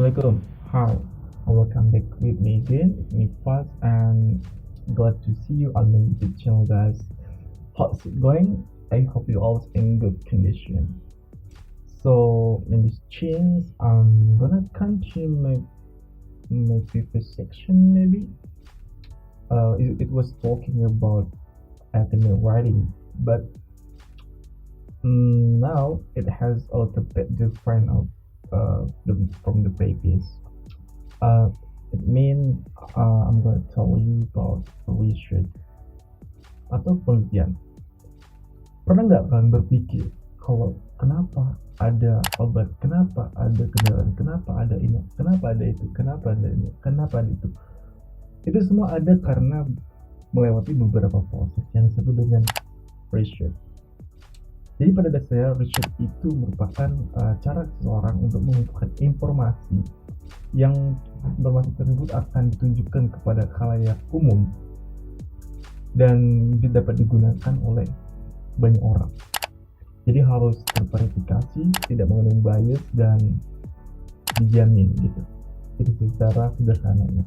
Assalamualaikum. Hi, welcome back with me again. It's me Faz and glad to see you on my YouTube channel, guys. How's it going? I hope you all in good condition. So in this change, I'm gonna continue my previous section. Maybe it was talking about academic writing, but now it has a little bit different from the previous. Uh, it means I'm gonna tell you about research atau penelitian. Pernah nggak kalian berpikir kalau kenapa ada obat, kenapa ada kendaraan, kenapa ada ini, kenapa ada itu, kenapa ada ini, kenapa ada itu? Itu semua ada karena melewati beberapa proses yang disebut dengan research. Jadi pada dasarnya research itu merupakan cara seseorang untuk mengumpulkan informasi yang informasi tersebut akan ditunjukkan kepada khalayak umum dan dapat digunakan oleh banyak orang. Jadi harus terverifikasi, tidak mengandung bias dan dijamin gitu. Itu secara sederhananya.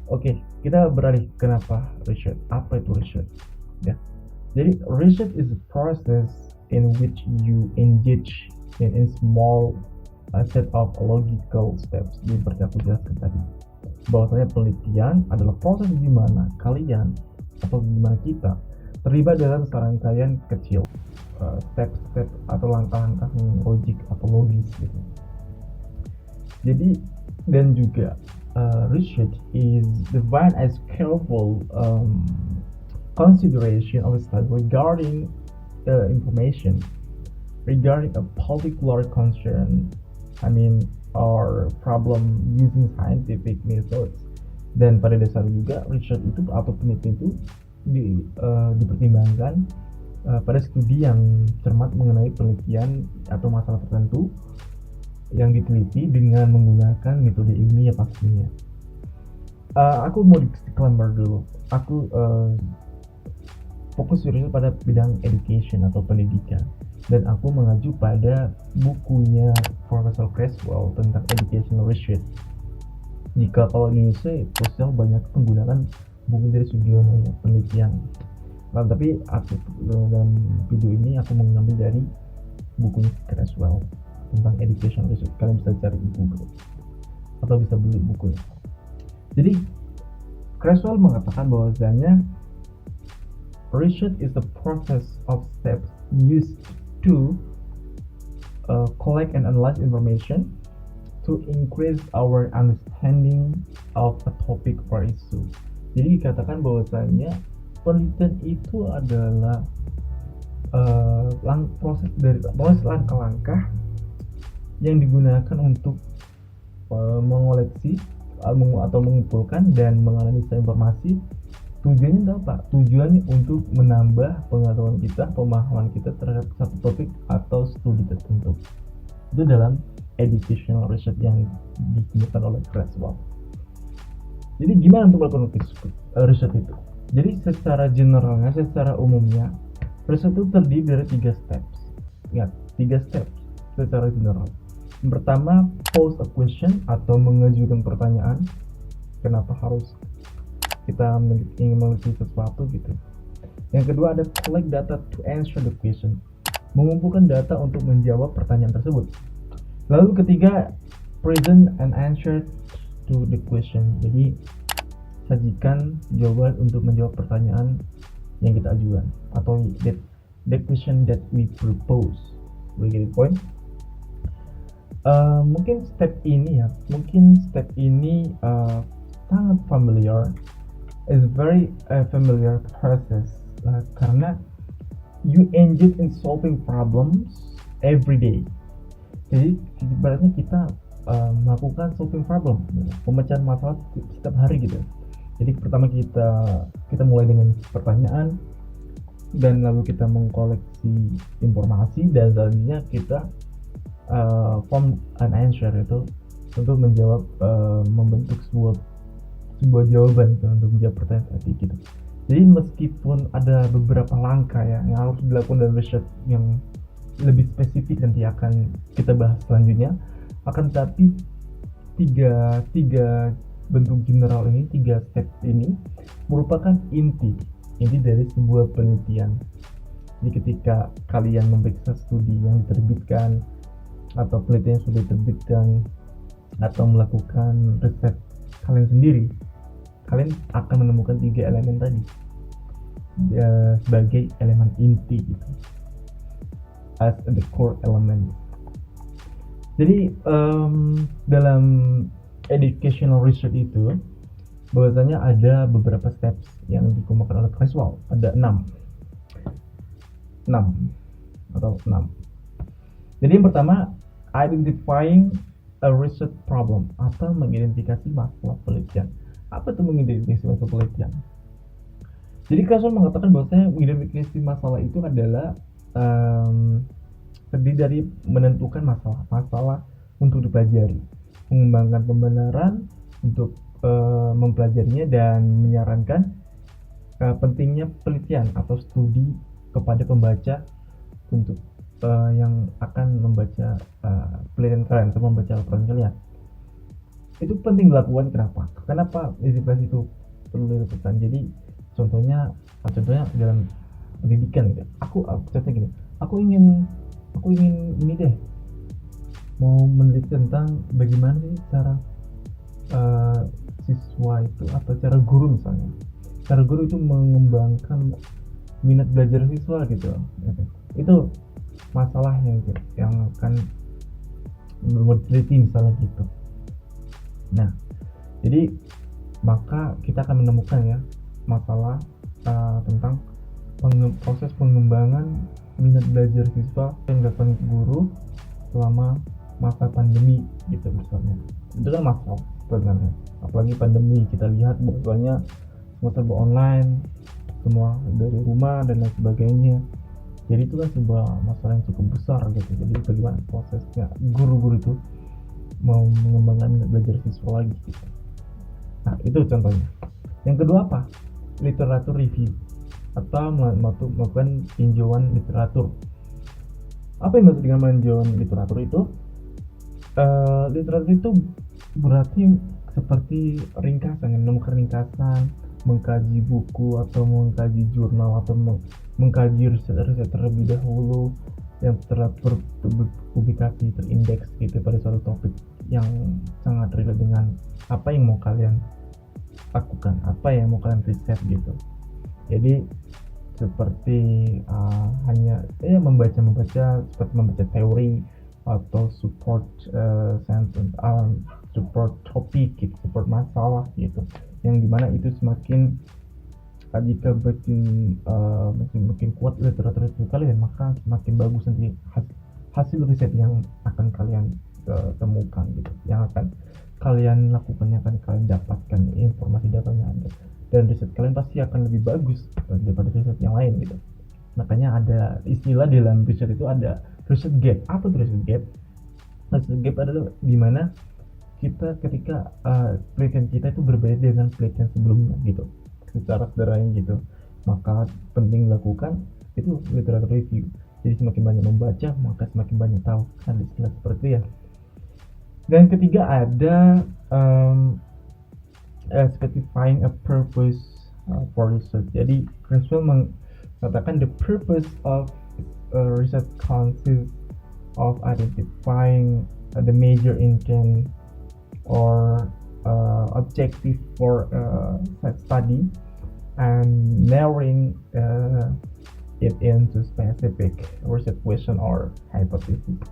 Oke, kita beralih kenapa research? Apa itu research? Ya. Jadi research is a process in which you engage in small set of logical steps. Seperti aku jelaskan tadi, bahwasanya penelitian adalah proses di mana kalian atau di mana kita terlibat dalam serangkaian kecil step-step atau langkah-langkah yang logik atau logis gitu. Jadi dan juga research is defined as careful consideration of study regarding information regarding a particular concern, or problem using scientific methods. Dan pada dasarnya juga research itu atau penelitian itu dipertimbangkan pada studi yang cermat mengenai penelitian atau masalah tertentu yang diteliti dengan menggunakan metode ilmiah pastinya. Aku mau disclaimer dulu. Aku fokus serius pada bidang education atau pendidikan, dan aku mengacu pada bukunya Profesor Creswell tentang educational research. Jika kalau di Indonesia sosial banyak menggunakan buku dari Sugiono ya, penelitian. Nah, tapi aku dalam video ini aku mengambil dari bukunya Creswell tentang educational research. Kalian bisa cari di Google atau bisa beli bukunya. Jadi Creswell mengatakan bahwasanya research is the process of steps used to collect and analyze information to increase our understanding of a topic or issue. Jadi dikatakan bahwasanya penelitian itu adalah proses langkah-langkah yang digunakan untuk mengoleksi atau mengumpulkan dan menganalisa informasi. Tujuannya apa? Tujuannya untuk menambah pengetahuan kita, pemahaman kita terhadap satu topik atau studi tertentu. Itu dalam educational research yang digunakan oleh Creswell. Jadi gimana untuk melakukan research itu? Jadi secara generalnya, secara umumnya, research itu terdiri dari 3 steps. Ingat, 3 steps secara general. Yang pertama, pose a question atau mengajukan pertanyaan. Kenapa harus kita ingin meneliti sesuatu gitu. Yang kedua ada collect data to answer the question, mengumpulkan data untuk menjawab pertanyaan tersebut. Lalu ketiga, present an answer to the question, jadi sajikan jawaban untuk menjawab pertanyaan yang kita ajukan atau the question that we propose. We get the point? Mungkin step ini sangat familiar. Is very familiar process karena you engage in solving problems every day. Jadi ibaratnya kita melakukan solving problem, pemecahan masalah setiap hari gitu. Jadi pertama kita mulai dengan pertanyaan dan lalu kita mengkoleksi informasi dan selanjutnya kita form an answer itu untuk menjawab membentuk sebuah jawaban untuk menjawab pertanyaan tadi gitu. Jadi meskipun ada beberapa langkah ya yang harus dilakukan dalam research yang lebih spesifik nanti akan kita bahas selanjutnya, akan tetapi tiga bentuk general ini, tiga step ini merupakan inti dari sebuah penelitian. Jadi ketika kalian memeriksa studi yang diterbitkan atau penelitian yang sudah diterbitkan atau melakukan riset kalian sendiri, kalian akan menemukan tiga elemen tadi sebagai elemen inti gitu, as the core element. Jadi dalam educational research itu bahwasanya ada beberapa steps yang dikemukakan oleh Creswell, ada 6 atau 6. Jadi yang pertama, identifying a research problem atau mengidentifikasi masalah penelitian. Apa itu mengidentifikasi masalah penelitian? Jadi Creswell mengatakan bahwasanya mengidentifikasi masalah itu adalah terdiri dari menentukan masalah untuk dipelajari, mengembangkan pembenaran untuk mempelajarinya, dan menyarankan pentingnya penelitian atau studi kepada pembaca untuk yang akan membaca penelitian kalian atau membaca laporan kalian. Itu penting dilakukan. Kenapa identifikasi itu perlu dilakukan? Jadi contohnya dalam pendidikan gitu. Contohnya gini, aku ingin ini deh, mau meneliti tentang bagaimana sih cara siswa itu, atau cara guru misalnya, cara guru itu mengembangkan minat belajar siswa gitu. Itu masalah yang akan meneliti misalnya gitu. Nah, jadi maka kita akan menemukan ya masalah tentang proses pengembangan minat belajar siswa yang dilakukan guru selama masa pandemi gitu misalnya. Itu kan masalah sebenarnya, apalagi pandemi kita lihat bahwasanya semua serba online, semua dari rumah dan lain sebagainya. Jadi itu kan sebuah masalah yang cukup besar gitu. Jadi bagaimana prosesnya guru-guru itu mau mengembangkan minat belajar siswa lagi gitu. Nah itu contohnya. Yang kedua apa? Literatur review atau melakukan tinjauan literatur. Apa yang maksud dengan tinjauan literatur itu? Literatur itu berarti seperti ringkasan, menemukan ringkasan, mengkaji buku atau mengkaji jurnal atau mengkaji riset terlebih dahulu yang telah terpublikasi, terindeks gitu pada suatu topik yang sangat relate dengan apa yang mau kalian lakukan, apa yang mau kalian riset gitu. Jadi seperti hanya membaca seperti membaca teori atau support sentence, support topik gitu, support masalah gitu, yang dimana itu semakin jika makin kuat literatur itu kalian, maka semakin bagus nanti hasil riset yang akan kalian temukan gitu, yang akan kalian lakukan, yang akan kalian dapatkan, informasi datanya ada, dan riset kalian pasti akan lebih bagus daripada riset yang lain gitu. Makanya ada istilah di dalam riset itu ada research gap. Apa itu research gap? Research gap adalah dimana kita ketika penelitian kita itu berbeda dengan penelitian sebelumnya gitu, secara sederhana gitu. Maka penting dilakukan itu literatur review. Jadi semakin banyak membaca, maka semakin banyak tahu, kan istilah seperti itu ya. Dan ketiga ada specifying a purpose for research. Jadi Creswell mengatakan the purpose of research consists of identifying the major intent or objective for study and narrowing it into specific research question or hypothesis.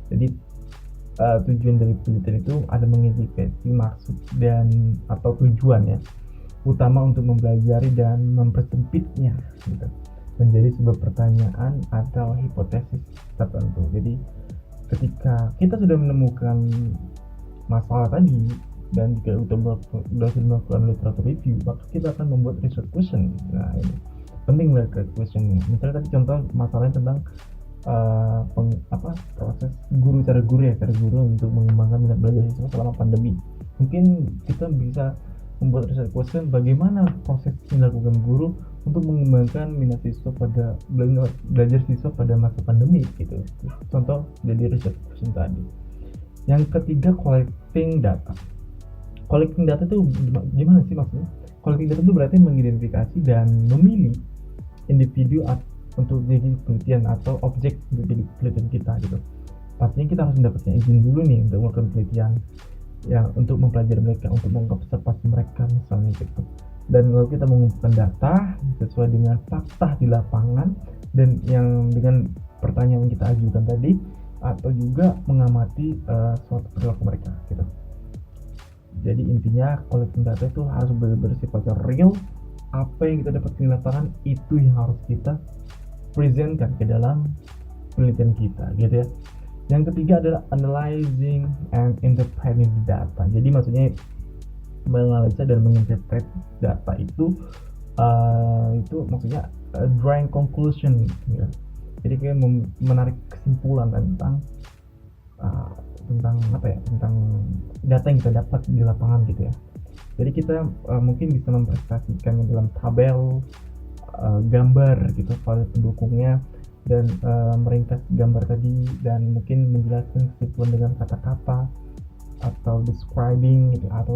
Jadi tujuan dari penelitian itu ada mengidentifikasi maksud dan atau tujuan ya utama untuk mempelajari dan mempersempitnya gitu, menjadi sebuah pertanyaan atau hipotesis tertentu. Jadi ketika kita sudah menemukan masalah tadi dan jika sudah melakukan literatur review, maka kita akan membuat research question. Nah ini penting research question ini. Misalnya tadi contoh masalahnya tentang proses cara guru untuk mengembangkan minat belajar siswa selama pandemi. Mungkin kita bisa membuat research question bagaimana proses dilakukan guru untuk mengembangkan minat siswa pada belajar siswa pada masa pandemi gitu. Contoh dari research question tadi. Yang ketiga, collecting data. Collecting data itu gimana sih maksudnya? Collecting data itu berarti mengidentifikasi dan memilih individu untuk jadi penelitian atau objek untuk jadi penelitian kita gitu. Pastinya kita harus mendapatkan izin dulu nih untuk melakukan penelitian, ya, untuk mempelajari mereka, untuk mengobservasi mereka misalnya gitu. Dan lalu kita mengumpulkan data sesuai dengan fakta di lapangan dan yang dengan pertanyaan yang kita ajukan tadi, atau juga mengamati suatu perilaku mereka gitu. Jadi intinya collecting data itu harus bersifat real. Apa yang kita dapat di lapangan itu yang harus kita presentkan ke dalam penelitian kita gitu ya. Yang ketiga adalah analyzing and interpreting data. Jadi maksudnya menganalisa dan menginterpret data itu maksudnya drawing conclusion ya. Jadi kayak menarik kesimpulan tentang tentang data yang kita dapat di lapangan gitu ya. Jadi kita mungkin bisa mempresentasikannya dalam tabel, gambar gitu, file pendukungnya, dan meringkas gambar tadi, dan mungkin menjelaskan kesimpulan dengan kata-kata atau describing gitu, atau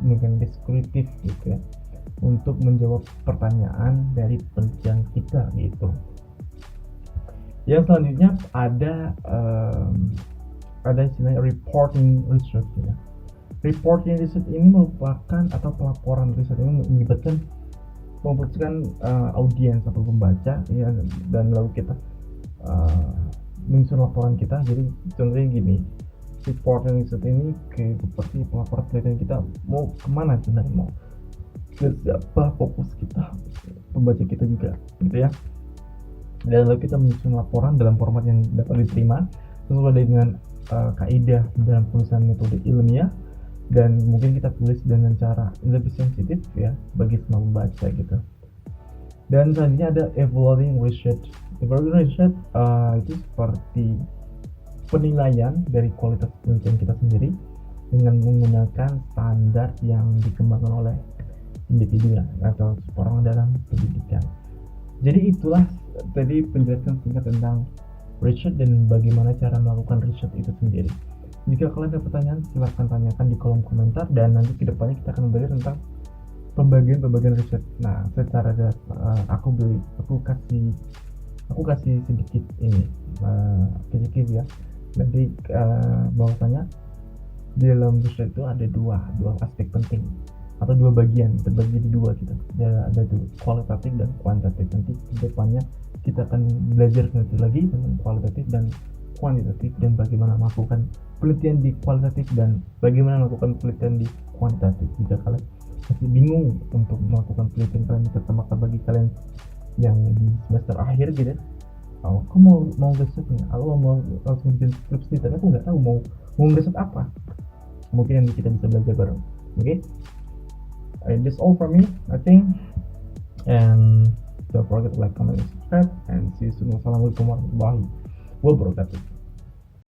mungkin deskriptif gitu ya, untuk menjawab pertanyaan dari penelitian kita gitu. Yang selanjutnya ada istilahnya reporting research ya. Reporting research ini merupakan, atau pelaporan riset ini melibatkan membutuhkan audiens atau pembaca ya, dan lalu kita menyusun laporan kita. Jadi contohnya gini, reporting research ini kayak seperti pelaporan penelitian kita mau kemana sebenarnya, mau ke siapa, fokus kita, pembaca kita juga gitu ya. Dan lalu kita menyusun laporan dalam format yang dapat diterima sesuai dengan kaidah dalam penulisan metode ilmiah, dan mungkin kita tulis dengan cara lebih sensitif ya bagi semua pembaca gitu. Dan selanjutnya ada evaluating research. Evaluating research itu seperti penilaian dari kualitas penelitian kita sendiri dengan menggunakan standar yang dikembangkan oleh individu atau orang dalam pendidikan. Jadi itulah tadi penjelasan singkat tentang research dan bagaimana cara melakukan research itu sendiri. Jika kalian ada pertanyaan, silahkan tanyakan di kolom komentar, dan nanti kedepannya kita akan belajar tentang pembagian riset. Nah, secara aku kasih sedikit ini sedikit ya. Nanti bahwasanya di dalam riset itu ada dua aspek penting, atau dua bagian, terbagi jadi dua gitu. Ada tuh kualitatif dan kuantitatif. Nanti kedepannya kita akan belajar lagi tentang kualitatif dan kuantitatif, dan bagaimana melakukan penelitian di kualitatif dan bagaimana melakukan penelitian di kuantitatif. Jika kalian masih bingung untuk melakukan penelitian kalian di pertama, bagi kalian yang di semester akhir gitu, aku mau riset nih, aku mau langsung bikin skripsi, tapi aku nggak tahu mau riset apa. Mungkin nanti kita bisa belajar bareng. Okay? That's all from me, I think, and don't forget to like, comment, and subscribe, and see you soon. Wassalamualaikum warahmatullahi wabarakatuh.